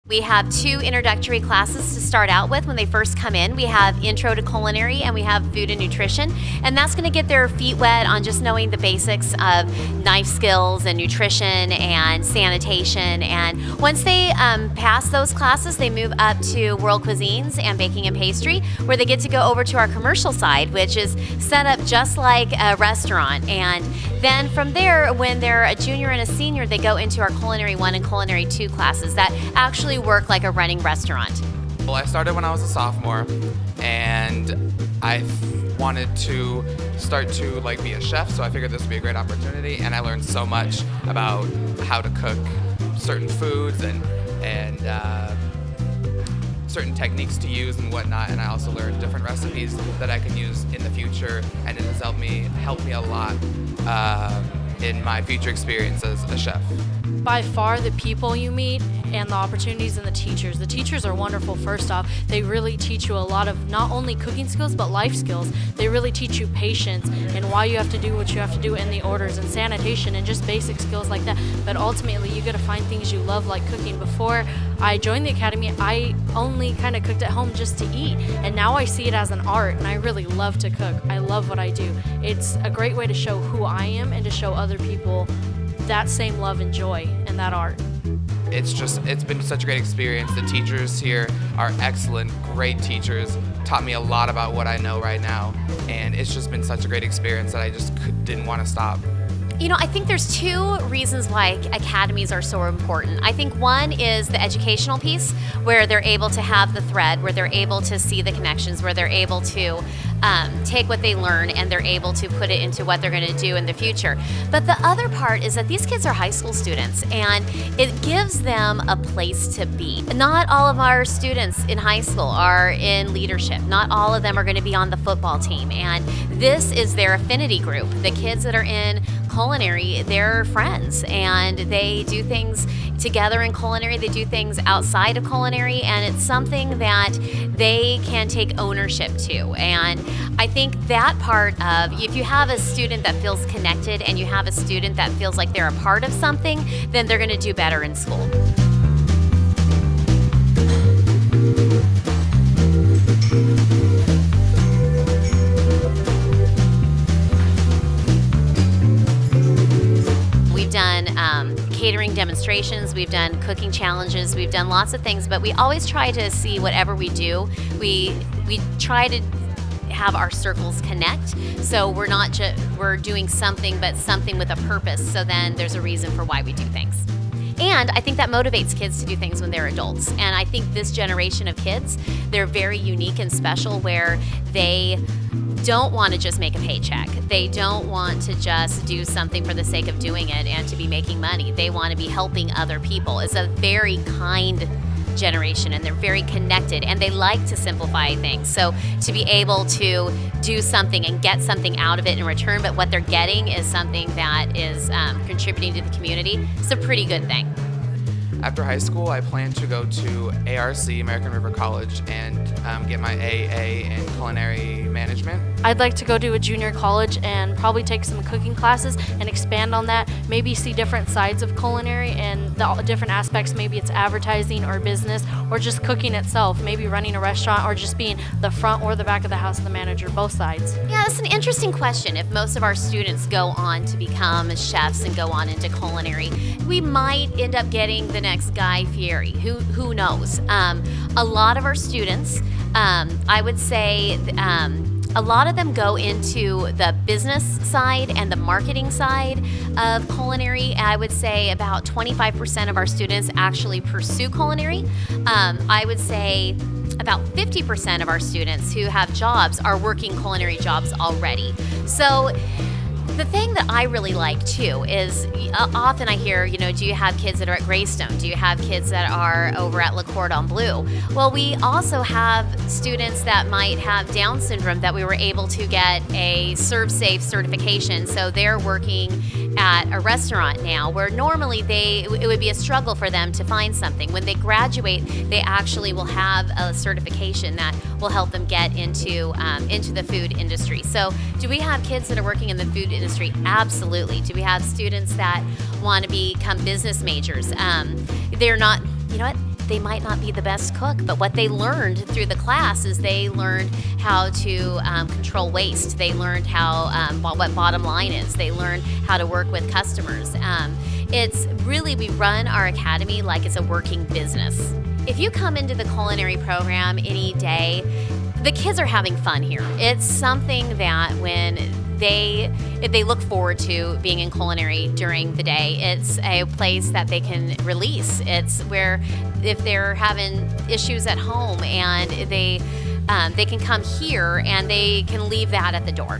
We have 2 introductory classes to start out with when they first come in. We have Intro to Culinary and we have Food and Nutrition. And that's going to get their feet wet on just knowing the basics of knife skills and nutrition and sanitation. And once they pass those classes, they move up to World Cuisines and Baking and Pastry, where they get to go over to our commercial side, which is set up just like a restaurant. And then from there, when they're a junior and a senior, they go into our Culinary 1 and Culinary 2 classes that actually work like a running restaurant. Well, I started when I was a sophomore, and I wanted to start to be a chef, so I figured this would be a great opportunity, and I learned so much about how to cook certain foods and certain techniques to use and whatnot, and I also learned different recipes that I can use in the future, and it has helped me a lot in my future experience as a chef. By far, the people you meet and the opportunities and the teachers. The teachers are wonderful. First off, they really teach you a lot of not only cooking skills but life skills. They really teach you patience and why you have to do what you have to do in the orders and sanitation and just basic skills like that. But ultimately, you got to find things you love, like cooking. Before I joined the academy, I only kind of cooked at home just to eat, and now I see it as an art, and I really love to cook. I love what I do. It's a great way to show who I am and to show other people that same love and joy in that art. It's been such a great experience. The teachers here are excellent, great teachers, taught me a lot about what I know right now, and it's just been such a great experience that I just didn't want to stop. You know, I think there's 2 reasons why academies are so important. I think one is the educational piece, where they're able to have the thread, where they're able to see the connections, where they're able to take what they learn and they're able to put it into what they're going to do in the future. But the other part is that these kids are high school students, and it gives them a place to be. Not all of our students in high school are in leadership. Not all of them are going to be on the football team, and this is their affinity group. The kids that are in Culinary, they're friends, and they do things together in Culinary. They do things outside of Culinary, and it's something that they can take ownership to. And I think that part of, if you have a student that feels connected and you have a student that feels like they're a part of something, then they're going to do better in school. We've done catering demonstrations, we've done cooking challenges, we've done lots of things, but we always try to see whatever we do, we try to have our circles connect. So we're not just we're doing something, but something with a purpose. So then there's a reason for why we do things. And I think that motivates kids to do things when they're adults. And I think this generation of kids, they're very unique and special, where they don't want to just make a paycheck. They don't want to just do something for the sake of doing it and to be making money. They want to be helping other people. It's a very kind generation, and they're very connected, and they like to simplify things. So to be able to do something and get something out of it in return, but what they're getting is something that is contributing to the community, it's a pretty good thing. After high school, I plan to go to ARC, American River College, and get my AA in culinary management. I'd like to go to a junior college and probably take some cooking classes and expand on that, maybe see different sides of culinary and the different aspects. Maybe it's advertising or business or just cooking itself, maybe running a restaurant or just being the front or the back of the house, the manager, both sides. Yeah, that's an interesting question. If most of our students go on to become chefs and go on into culinary, we might end up getting the next Guy Fieri. Who knows? A lot of our students, I would say, a lot of them go into the business side and the marketing side of culinary. I would say about 25% of our students actually pursue culinary. I would say about 50% of our students who have jobs are working culinary jobs already. So the thing that I really like too is often I hear, do you have kids that are at Greystone? Do you have kids that are over at La Cordon Bleu? Well, we also have students that might have Down syndrome that we were able to get a Serve Safe certification. So they're working at a restaurant now, where normally it would be a struggle for them to find something. When they graduate, they actually will have a certification that will help them get into the food industry. So do we have kids that are working in the food industry? Absolutely. Do we have students that want to become business majors? They're not, they might not be the best cook, but what they learned through the class is they learned how to control waste. They learned how what bottom line is. They learned how to work with customers. It's really, we run our academy like it's a working business. If you come into the culinary program any day, the kids are having fun here. It's something that if they look forward to being in culinary during the day. It's a place that they can release. It's where if they're having issues at home and they can come here and they can leave that at the door.